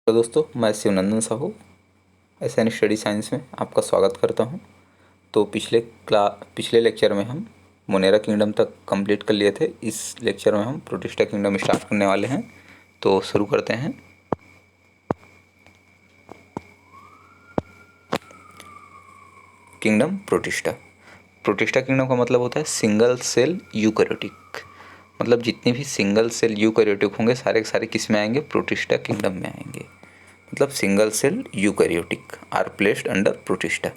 तो दोस्तों, मैं Shivnandan Sahu SN study science में आपका स्वागत करता हूं। तो पिछले लेक्चर में हम मोनेरा किंगडम तक कंप्लीट कर लिए थे। इस लेक्चर में हम प्रोटिस्टा किंगडम स्टार्ट करने वाले हैं। तो शुरू करते हैं। Kingdom protista. प्रोटिस्टा किंगडम का मतलब होता है सिंगल सेल यूकैरियोटिक। मतलब जितने भी सिंगल सेल यूकैरियोटिक होंगे सारे के सारे किस में आएंगे? प्रोटिस्टा किंगडम में आएंगे। मतलब single cell eukaryotic are placed under protista.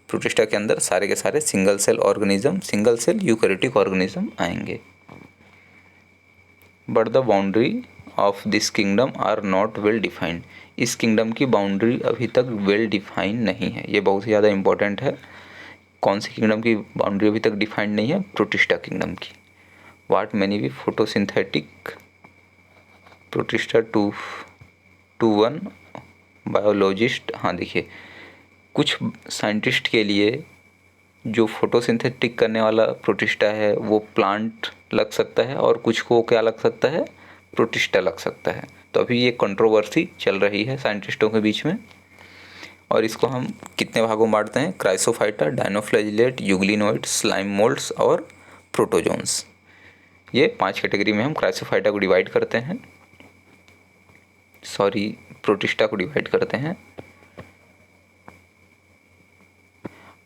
Protista के अंदर सारे के सारे single cell organism, single cell eukaryotic organism आएंगे। But the boundary of this kingdom are not well defined. इस किंगडम की बाउंड्री अभी तक वेल डिफाइंड नहीं है। ये बहुत ही ज़्यादा इंपॉर्टेंट है। कौन सी किंगडम की बाउंड्री अभी तक डिफाइंड नहीं है? प्रोटिस्टा किंगडम की। वाट मैनी भी photosynthetic protista to one biologist. हाँ देखिए, कुछ साइंटिस्ट के लिए जो फोटोसिंथेटिक करने वाला प्रोटिस्टा है वो प्लांट लग सकता है और कुछ को क्या लग सकता है? प्रोटिस्टा लग सकता है। तो अभी ये कंट्रोवर्सी चल रही है साइंटिस्टों के बीच में। और इसको हम कितने भागों में बांटते हैं? क्राइसोफाइटा, डायनोफ्लैजिलेट, यूग्लिनोइड, स्लाइम मोल्ड्स और प्रोटोजोन्स। ये 5 कैटेगरी में हम क्राइसोफाइटा को डिवाइड करते हैं, प्रोटिस्टा को डिवाइड करते हैं।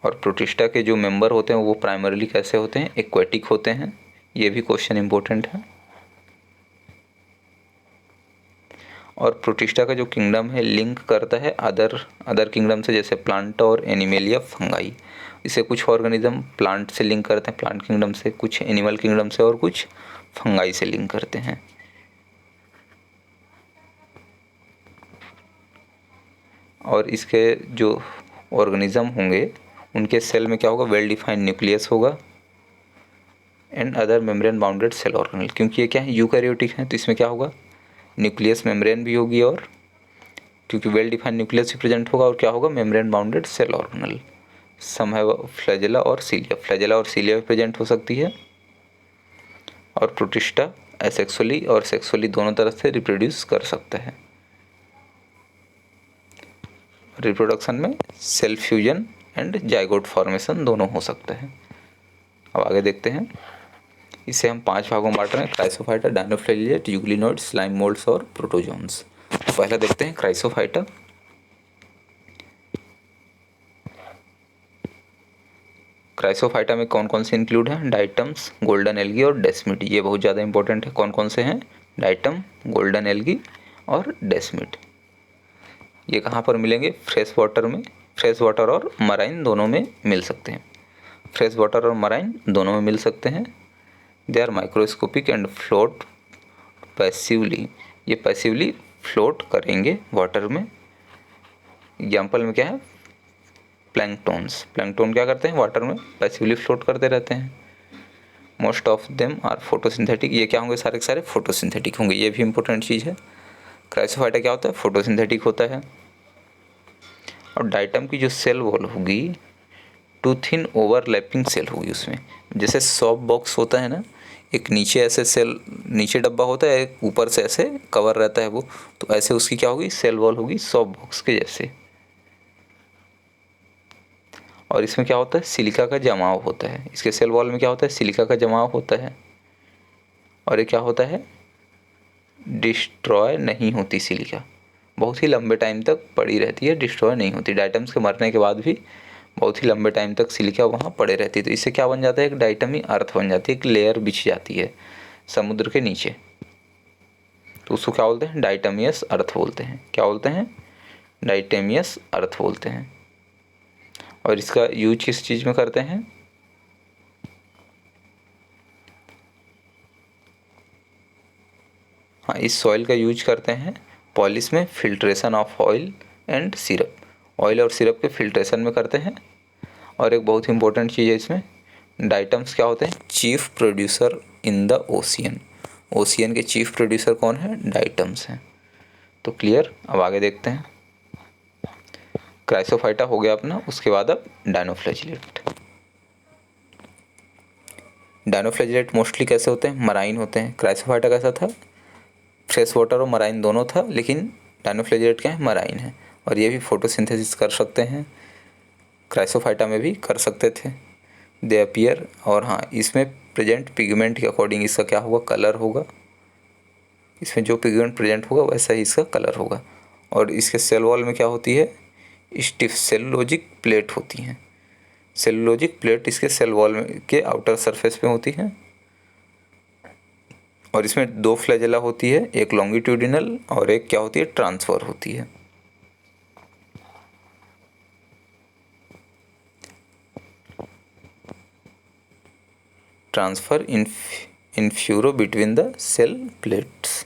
और प्रोटिस्टा के जो मेंबर होते हैं वो प्राइमरीली कैसे होते हैं? एक्वेटिक होते हैं। ये भी क्वेश्चन इंपॉर्टेंट है। और प्रोटिस्टा का जो किंगडम है लिंक करता है अदर किंगडम से, जैसे प्लांट और एनिमेलिया, फंगाई। इसे कुछ ऑर्गेनिज्म प्लांट से लिंक करते हैं, प्लांट किंगडम से, कुछ एनिमल किंगडम से और कुछ फंगाई से लिंक करते हैं। और इसके जो ऑर्गेनिज्म होंगे उनके सेल में क्या होगा? वेल डिफाइंड न्यूक्लियस होगा and other membrane bounded cell organelle. क्योंकि ये क्या है? यूकैरियोटिक है, तो इसमें क्या होगा? न्यूक्लियस मेम्ब्रेन भी होगी, और क्योंकि वेल डिफाइंड न्यूक्लियस भी प्रेजेंट होगा, और क्या होगा? Membrane bounded cell organelle. सम है फ्लैजेला और सीलिया। फ्लैजेला और सीलिया भी प्रेजेंट हो सकती है। और प्रोटिस्टा एसेक्सुअली और सेक्सुअली दोनों तरफ से रिप्रोड्यूस कर सकता है। रिप्रोडक्शन में cell fusion and zygote formation दोनों हो सकता है। अब आगे देखते हैं। इसे हम 5 भागों में बांट रहे हैं: क्राइसोफाइटा, डायनोफ्लैजिलेट, यूग्लिनोइड, स्लाइम मोल्ड्स और प्रोटोजोन्स। पहला देखते हैं क्राइसोफाइटा। क्राइसोफाइटा में कौन कौन से इंक्लूड हैं? डाइटम्स, गोल्डन एल्गी और डेस्मिड। ये बहुत ज़्यादा इंपॉर्टेंट है। कौन कौन से हैं? डाइटम, गोल्डन एल्गी और डेस्मिड। ये कहाँ पर मिलेंगे? फ्रेश वाटर में। फ्रेश वाटर और मराइन दोनों में मिल सकते हैं। फ्रेश वाटर और मराइन दोनों में मिल सकते हैं। They are microscopic and float passively. ये पैसिवली फ्लोट करेंगे वाटर में। एग्जाम्पल में क्या है? प्लैंकटोन्स। प्लैंकटोन क्या करते हैं? वाटर में पैसिवली फ्लोट करते रहते हैं। Most of them are photosynthetic. ये क्या होंगे? सारे के सारे फोटोसिंथेटिक होंगे। ये भी इंपॉर्टेंट चीज़ है। क्राइसोफाइटा क्या होता है? फोटोसिंथेटिक होता है। और डाइटम की जो सेल वॉल होगी, टू थिन ओवरलैपिंग सेल होगी उसमें। जैसे सॉफ्ट बॉक्स होता है ना, एक नीचे ऐसे सेल, नीचे डब्बा होता है, एक ऊपर से ऐसे कवर रहता है वो, तो ऐसे उसकी क्या होगी? सेल वॉल होगी सॉफ्ट बॉक्स के जैसे। और इसमें क्या होता है? सिलिका का जमाव होता है। इसके सेल वॉल में क्या होता है? सिलिका का जमाव होता है। और ये क्या होता है? डिस्ट्रॉय नहीं होती सिलिका, बहुत ही लंबे टाइम तक पड़ी रहती है, डिस्ट्रॉय नहीं होती। डाइटम्स के मरने के बाद भी बहुत ही लंबे टाइम तक सिलिका वहाँ पड़े रहती है। तो इससे क्या बन जाता है? एक डाइटमी अर्थ बन जाती है, एक लेयर बिछ जाती है समुद्र के नीचे। तो उसको क्या बोलते हैं? डाइटमियस अर्थ बोलते हैं। क्या बोलते हैं? डाइटमियस अर्थ बोलते हैं। और इसका यूज किस चीज़ में करते हैं? हाँ, इस सॉइल का यूज करते हैं पॉलिश में, filtration of oil and syrup. Oil और सिरप के फिल्ट्रेशन में करते हैं। और एक बहुत ही इंपॉर्टेंट चीज़ है इसमें, डाइटम्स क्या होते हैं? Chief producer in the ocean. Ocean के चीफ प्रोड्यूसर कौन है? डाइटम्स हैं। तो क्लियर। अब आगे देखते हैं। क्राइसोफाइटा हो गया अपना। उसके बाद अब डायनोफ्लैजिलेट। डायनोफ्लैजिलेट मोस्टली कैसे होते हैं? मराइन होते हैं। क्राइसोफाइटा कैसा था? फ्रेश वाटर और मराइन दोनों था, लेकिन डायनोफ्लैजिएट क्या है, मराइन है, और ये भी फोटोसिंथेसिस कर सकते हैं, क्राइसोफाइटा में भी कर सकते थे। दे अपीयर, और हाँ इसमें प्रेजेंट पिगमेंट के अकॉर्डिंग इसका क्या होगा, कलर होगा। इसमें जो पिगमेंट प्रेजेंट होगा वैसा ही इसका कलर होगा। और इसके सेल वॉल में क्या होती है, स्टिफ सेलुलोजिक प्लेट होती हैं। सेलुलोजिक प्लेट इसके सेल वॉल में के आउटर सरफेस में होती है। और इसमें दो फ्लैजेला होती है, एक लॉन्गिट्यूडिनल और एक क्या होती है, ट्रांसफर होती है। Transfer in furrow between the cell plates.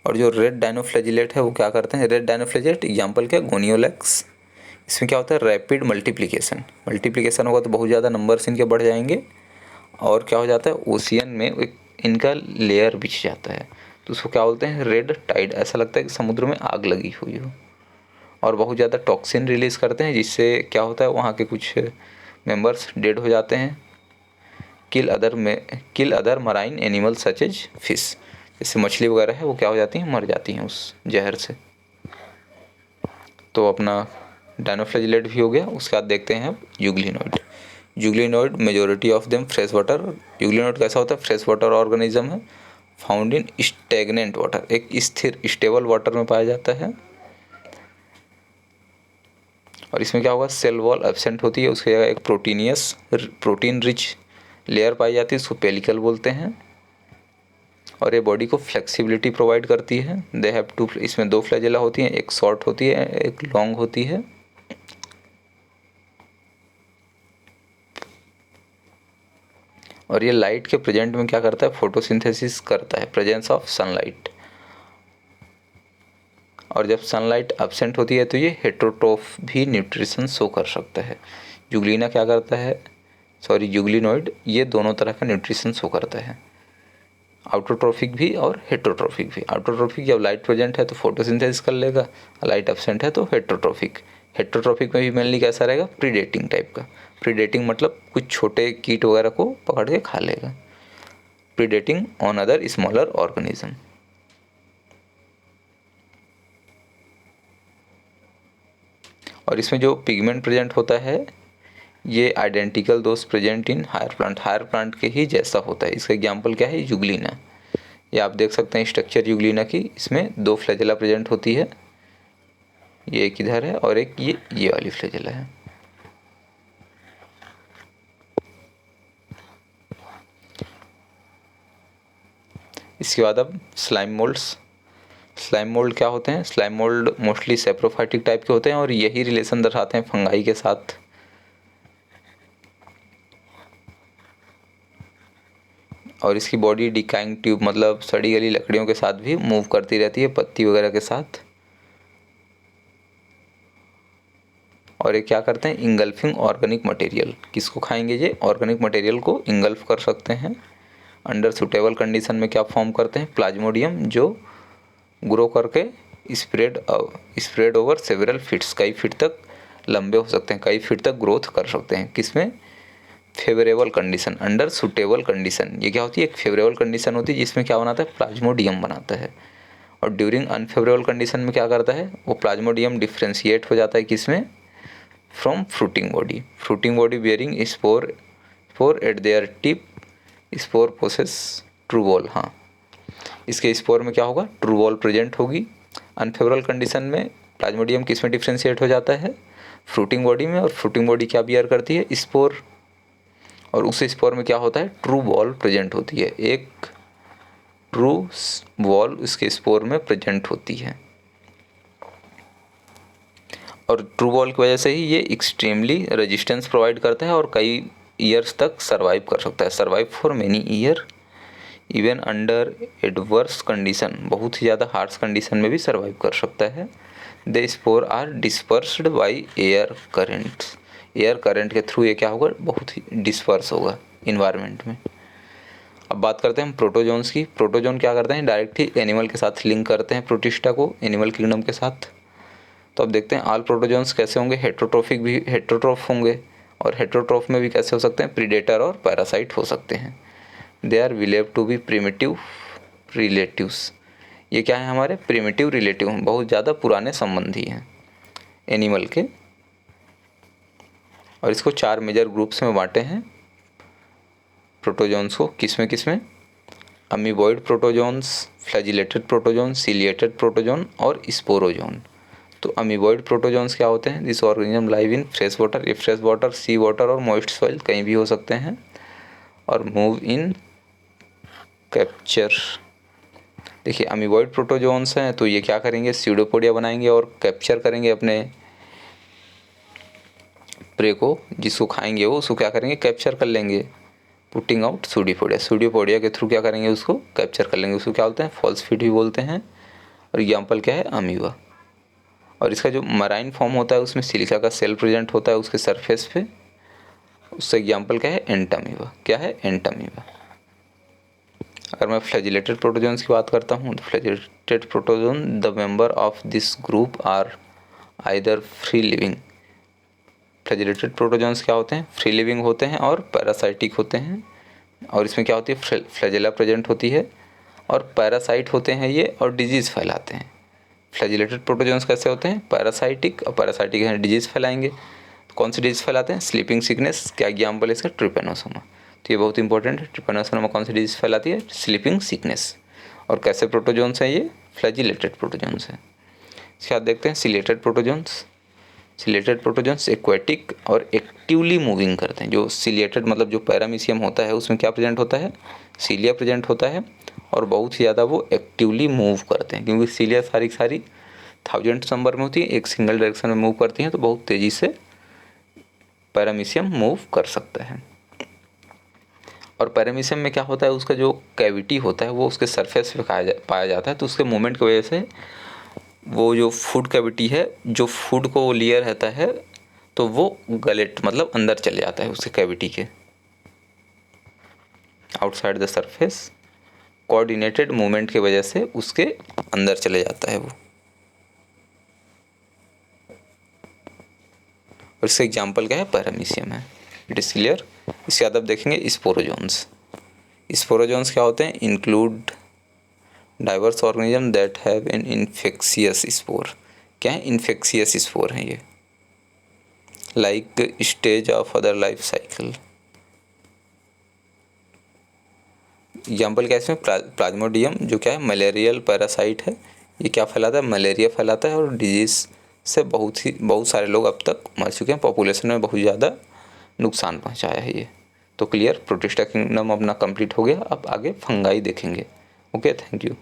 और जो रेड डायनोफ्लैजिलेट है वो क्या करते हैं, रेड डायनोफ्लैजिलेट एग्जाम्पल क्या, गोनियोलैक्स। इसमें क्या होता है, रैपिड मल्टीप्लिकेशन होगा तो बहुत ज़्यादा नंबर्स इनके बढ़ जाएंगे, और क्या हो जाता है, ओशियन में एक इनका लेयर बिछ जाता है, तो उसको क्या बोलते हैं, रेड टाइड। ऐसा लगता है कि समुद्र में आग लगी हुई हो। और बहुत ज़्यादा टॉक्सिन रिलीज़ करते हैं, जिससे क्या होता है, वहाँ के कुछ मेंबर्स डेड हो जाते हैं। Kill other marine animal such as fish, जैसे मछली वगैरह है वो क्या हो जाती हैं, मर जाती हैं उस जहर से। तो अपना डायनोफ्लैजिलेट भी हो गया। उसके बाद देखते हैं अब यूग्लिनोइड majority of them fresh water. यूग्लिनोइड कैसा होता है, फ्रेश वाटर ऑर्गेनिज्म है, फाउंड इन स्टेगनेंट वाटर, एक स्थिर स्टेबल वाटर में पाया जाता है। और इसमें क्या होगा, सेल वॉल एब्सेंट होती है, उसकी जगह एक प्रोटीन रिच लेयर पाई जाती है, उसको पेलिकल बोलते हैं। और ये बॉडी को फ्लेक्सिबिलिटी प्रोवाइड करती है। दे हैव टू, इसमें दो फ्लैजेला होती हैं, एक शॉर्ट होती है, एक लॉन्ग होती है। और ये लाइट के प्रेजेंट में क्या करता है, फोटोसिंथेसिस करता है, प्रेजेंस ऑफ सनलाइट। और जब सनलाइट एब्सेंट होती है तो ये हेटेरोट्रोफ भी न्यूट्रिशन शो कर सकता है। यूग्लिना क्या करता है, यूग्लिनोइड ये दोनों तरह का न्यूट्रिशन शो करता है, आउटोट्रोफिक भी और हेटेरोट्रोफिक भी। आउटोट्रोफिक जब लाइट प्रेजेंट है तो फोटोसिंथेसिस कर लेगा, लाइट एब्सेंट है तो हेटेरोट्रोफिक। हेटेरोट्रोफिक में भी मेनली कैसा रहेगा, प्रीडेटिंग टाइप का। प्रीडेटिंग मतलब कुछ छोटे कीट वगैरह को पकड़ के खा लेगा। Predating on other smaller organism. और इसमें जो पिगमेंट प्रेजेंट होता है ये identical those present in higher plant के ही जैसा होता है। इसका एग्जाम्पल क्या है, यूग्लिना। ये आप देख सकते हैं स्ट्रक्चर यूग्लिना की, इसमें दो फ्लैजेला प्रेजेंट होती है, ये एक इधर है और एक ये वाली फ्लैजेला है। इसके बाद अब स्लाइम मोल्ड क्या होते हैं, slime mould mostly saprophytic type के होते हैं और यही रिलेशन दर्शाते हैं फंगाई के साथ। और इसकी बॉडी डिकाइंग ट्यूब मतलब सड़ी गली लकड़ियों के साथ भी मूव करती रहती है, पत्ती वगैरह के साथ। और ये क्या करते हैं, इंगल्फिंग ऑर्गेनिक मटेरियल। किसको खाएंगे, ये ऑर्गेनिक मटेरियल को इंगल्फ कर सकते हैं। अंडर सुटेबल कंडीशन में क्या फॉर्म करते हैं, प्लाज्मोडियम, जो ग्रो करके स्प्रेड ओवर सेवरल फीट्स, कई फीट तक लंबे हो सकते हैं, कई फीट तक ग्रोथ कर सकते हैं। किसमें, favourable condition, under suitable condition. ये क्या होती है, एक फेवरेबल कंडीशन होती है जिसमें क्या बनाता है, प्लाज्मोडियम बनाता है। और ड्यूरिंग अनफेवरेबल कंडीशन में क्या करता है, वो प्लाज्मोडियम डिफ्रेंशिएट हो जाता है किसमें, from fruiting body bearing spore at their tip, spore possess true wall. हाँ, इसके स्पोर में क्या होगा, ट्रू वॉल प्रेजेंट होगी। अनफेवरेबल कंडीशन में प्लाज्मोडियम किस में डिफ्रेंशिएट हो जाता है, फ्रूटिंग बॉडी में। और फ्रूटिंग बॉडी क्या बियर करती है, स्पोर। और उस स्पोर में क्या होता है, ट्रू वॉल प्रेजेंट होती है, एक ट्रू वॉल इसके स्पोर में प्रेजेंट होती है। और ट्रू वॉल की वजह से ही ये एक्सट्रीमली रेजिस्टेंस प्रोवाइड करता है और कई ईयर्स तक सर्वाइव कर सकता है, survive for many year even under adverse condition, बहुत ही ज़्यादा हार्श कंडीशन में भी सर्वाइव कर सकता है। The spore are dispersed by air currents, air current के थ्रू ये क्या होगा, बहुत ही डिस्पर्स होगा इन्वायरमेंट में। अब बात करते हैं हम प्रोटोजोन्स की। प्रोटोजोन क्या करते हैं, डायरेक्ट ही एनिमल के साथ लिंक करते हैं प्रोटिस्टा को, एनिमल किंगडम के साथ। तो अब देखते हैं ऑल प्रोटोजोन्स कैसे होंगे, हेटेरोट्रोफिक भी, हेटेरोट्रोफ होंगे। और हेटेरोट्रोफ में भी कैसे हो सकते हैं, प्रीडेटर और पैरासाइट हो सकते हैं। They are believed to be primitive relatives, ये क्या है हमारे प्रिमिटिव रिलेटिव, बहुत ज़्यादा पुराने संबंधी हैं एनिमल के। और इसको 4 मेजर ग्रुप्स में बांटे हैं प्रोटोजोन्स को, किसमें amoeboid protozoans, flagellated protozoan, ciliated protozoan और स्पोरोजोन। तो अमीबॉइड प्रोटोजोन्स क्या होते हैं? This organism live in fresh water, ये फ्रेश वाटर, सी वाटर और मॉइस्ट सॉइल कहीं भी हो सकते हैं, और मूव इन कैप्चर। देखिए अमीबॉइड प्रोटोजोन्स हैं तो ये क्या करेंगे, स्यूडोपोडिया बनाएंगे और कैप्चर करेंगे अपने प्रे को, जिसको खाएंगे वो उसको क्या करेंगे, कैप्चर कर लेंगे, पुटिंग आउट सूडोपोडिया। सूडोपोडिया के थ्रू क्या करेंगे, उसको कैप्चर कर लेंगे। उसको क्या बोलते हैं, फॉल्स फीड भी बोलते हैं। और एग्जाम्पल क्या है, अमीबा। और इसका जो मराइन फॉर्म होता है उसमें सिलिका का सेल प्रेजेंट होता है उसके सरफेस पे। उसका एग्जाम्पल क्या है, एंटामीबा। क्या है, एंटामीबा। अगर मैं फ्लैजिलेटेड प्रोटोजोन्स की बात करता हूँ तो flagellated protozoan the member of this group are either free living. Flagellated protozoans क्या होते हैं, फ्री लिविंग होते हैं और पैरासाइटिक होते हैं। और इसमें क्या होती है, फ्लैजेला प्रेजेंट होती है और पैरासाइट होते हैं ये, और डिजीज़ फैलाते हैं। फ्लैजिलेटेड प्रोटोजोन्स कैसे होते हैं, पैरासाइटिक, और पैरासाइटिक है डिजीज़ फैलाएंगे। तो कौन सी डिजीज़ फैलाते हैं, स्लीपिंग सिकनेस। क्या एग्जाम्पल है इसका, ट्रिपेनोसोमा। तो ये बहुत इंपॉर्टेंट है। ट्रिपेनोसोमा कौन सी डिजीज़ फैलाती है, स्लीपिंग सिकनेस। और कैसे प्रोटोजोन्स हैं ये, फ्लैजिलेटेड प्रोटोजोन्स हैं। इसके बाद देखते हैं chelated protozoans. Chelated protozoans aquatic और एक्टिवली मूविंग करते हैं। जो सिलेटेड मतलब जो पैरामीशियम होता है उसमें क्या प्रेजेंट होता है, सीलिया प्रेजेंट होता है, और बहुत ही ज़्यादा वो एक्टिवली मूव करते हैं, क्योंकि सीलिया सारी सारी थाउजेंड्स नंबर में होती है, एक सिंगल डायरेक्शन में मूव करती हैं, तो बहुत तेज़ी से पैरामीशियम मूव कर सकता है। और पैरामीशियम में क्या होता है, उसका जो कैविटी होता है वो उसके सरफेस पे पाया जाता है, तो उसके मूवमेंट की वजह से वो जो फूड कैविटी है, जो फूड को लेयर रहता है, तो वो गलेट मतलब अंदर चले जाता है उसके कैविटी के, outside the surface. Coordinated movement की वजह से उसके अंदर चले जाता है वो। और इसका एग्जाम्पल क्या है, पैरामीशियम है। It is clear. इसके बाद अब देखेंगे स्पोरोजोन्स। स्पोरोजोन्स क्या होते हैं, include diverse organism that have an infectious spore. क्या है, इन्फेक्शियस स्पोर हैं ये, like stage of other life cycle. Example क्या है इसमें, प्लाज्मोडियम जो क्या है, मलेरियल पैरासाइट है। ये क्या फैलाता है, मलेरिया फैलाता है, और डिजीज़ से बहुत सारे लोग अब तक मर चुके हैं, पॉपुलेशन में बहुत ज़्यादा नुकसान पहुंचाया है ये। तो क्लियर, प्रोटिस्टा किंगडम अपना कंप्लीट हो गया। अब आगे फंगाई देखेंगे। Okay, thank you.